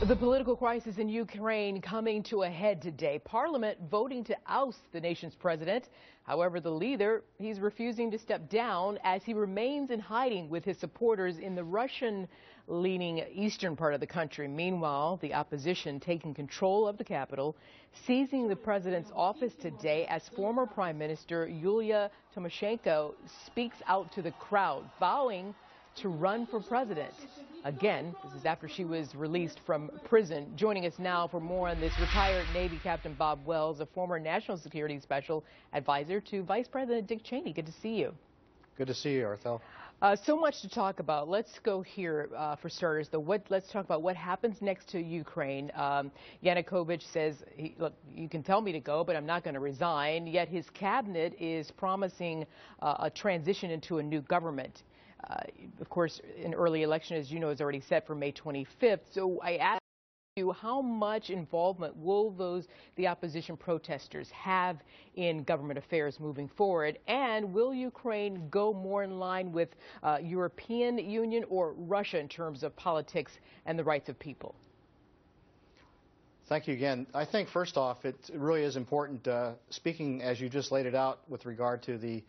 The political crisis in Ukraine coming to a head today. Parliament voting to oust the nation's president. However, the leader, he's refusing to step down as he remains in hiding with his supporters in the Russian-leaning eastern part of the country. Meanwhile, the opposition taking control of the capital, seizing the president's office today as former Prime Minister Yulia Tymoshenko speaks out to the crowd, vowing to run for president. Again, this is after she was released from prison. Joining us now for more on this, retired Navy Captain Bob Wells, a former national security special advisor to Vice President Dick Cheney. Good to see you. Good to see you, Arthel. So much to talk about. Let's go here for starters, though. Let's talk about what happens next to Ukraine. Yanukovych says, look, you can tell me to go, but I'm not going to resign. Yet his cabinet is promising a transition into a new government. Of course, an early election, as you know, is already set for May 25th. So I ask you, how much involvement will the opposition protesters have in government affairs moving forward? And will Ukraine go more in line with European Union or Russia in terms of politics and the rights of people? Thank you again. I think, first off, it really is important, speaking as you just laid it out with regard to the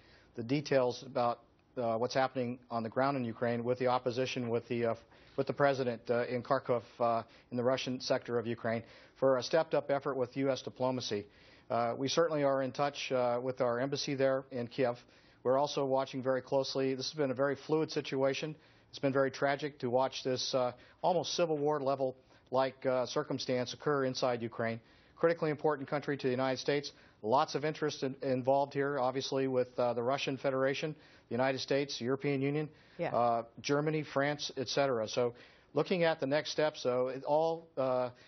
details about what's happening on the ground in Ukraine with the opposition, with the president in Kharkov in the Russian sector of Ukraine, for a stepped-up effort with U.S. diplomacy. We certainly are in touch with our embassy there in Kiev. We're also watching very closely. This has been a very fluid situation. It's been very tragic to watch this almost Civil War level like circumstance occur inside Ukraine. Critically important country to the United States. Lots of interest involved here, obviously, with the Russian Federation, the United States, the European Union, Germany, France, etc. So looking at the next steps, though, it all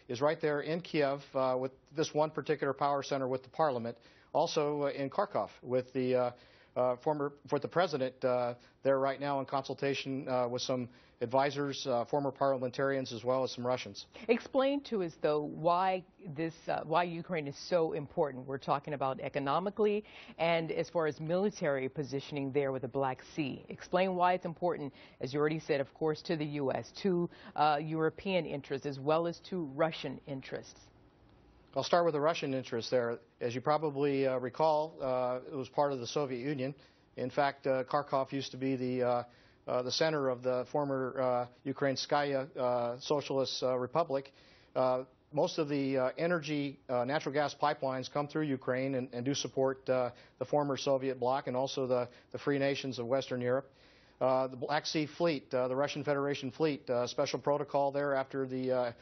is right there in Kiev with this one particular power center with the parliament. Also in Kharkov with the president there right now in consultation with some advisors, former parliamentarians, as well as some Russians. Explain to us, though, why Ukraine is so important. We're talking about economically and as far as military positioning there with the Black Sea. Explain why it's important, as you already said, of course, to the U.S., to European interests, as well as to Russian interests. I'll start with the Russian interest there. As you probably recall, it was part of the Soviet Union. In fact, Kharkov used to be the center of the former Ukrainskaya Socialist Republic. Most of the energy, natural gas pipelines come through Ukraine and do support the former Soviet bloc and also the free nations of Western Europe. The Black Sea Fleet, the Russian Federation fleet, special protocol there after the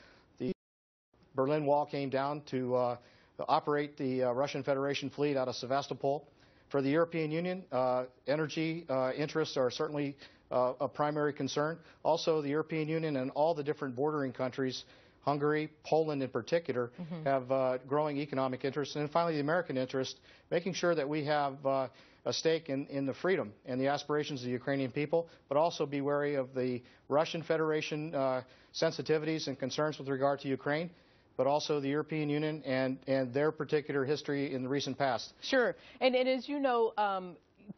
Berlin Wall came down to operate the Russian Federation fleet out of Sevastopol. For the European Union, energy interests are certainly a primary concern. Also, the European Union and all the different bordering countries, Hungary, Poland in particular, have growing economic interests. And finally, the American interest, making sure that we have a stake in the freedom and the aspirations of the Ukrainian people, but also be wary of the Russian Federation sensitivities and concerns with regard to Ukraine, but also the European Union and their particular history in the recent past. Sure. And as you know,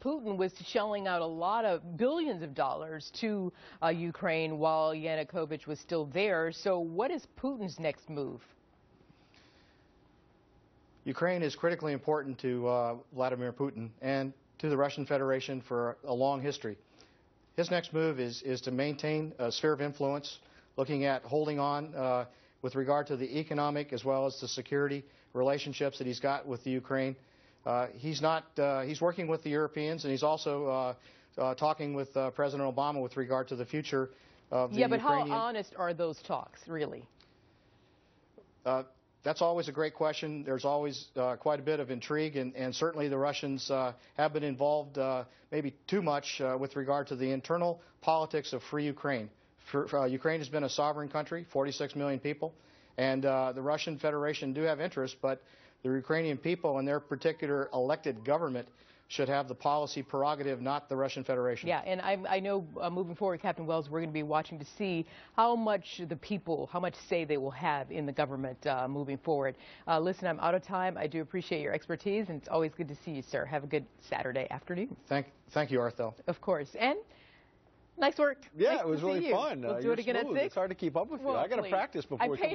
Putin was shelling out a lot of billions of dollars to Ukraine while Yanukovych was still there. So what is Putin's next move? Ukraine is critically important to Vladimir Putin and to the Russian Federation for a long history. His next move is to maintain a sphere of influence, looking at holding on with regard to the economic as well as the security relationships that he's got with the Ukraine. He's working with the Europeans, and he's also talking with President Obama with regard to the future of the Ukrainian. How honest are those talks, really? That's always a great question. There's always quite a bit of intrigue, and certainly the Russians have been involved maybe too much with regard to the internal politics of free Ukraine. Ukraine has been a sovereign country, 46 million people, and the Russian Federation do have interests, but the Ukrainian people and their particular elected government should have the policy prerogative, not the Russian Federation. Yeah, and I know moving forward, Captain Wells, we're going to be watching to see how much the people, how much say they will have in the government moving forward. Listen, I'm out of time. I do appreciate your expertise, and it's always good to see you, sir. Have a good Saturday afternoon. Thank you, Arthel. Of course. And nice work. Yeah, nice it was really fun. We'll do it again at 6. It's hard to keep up with you. I got to practice before we come back.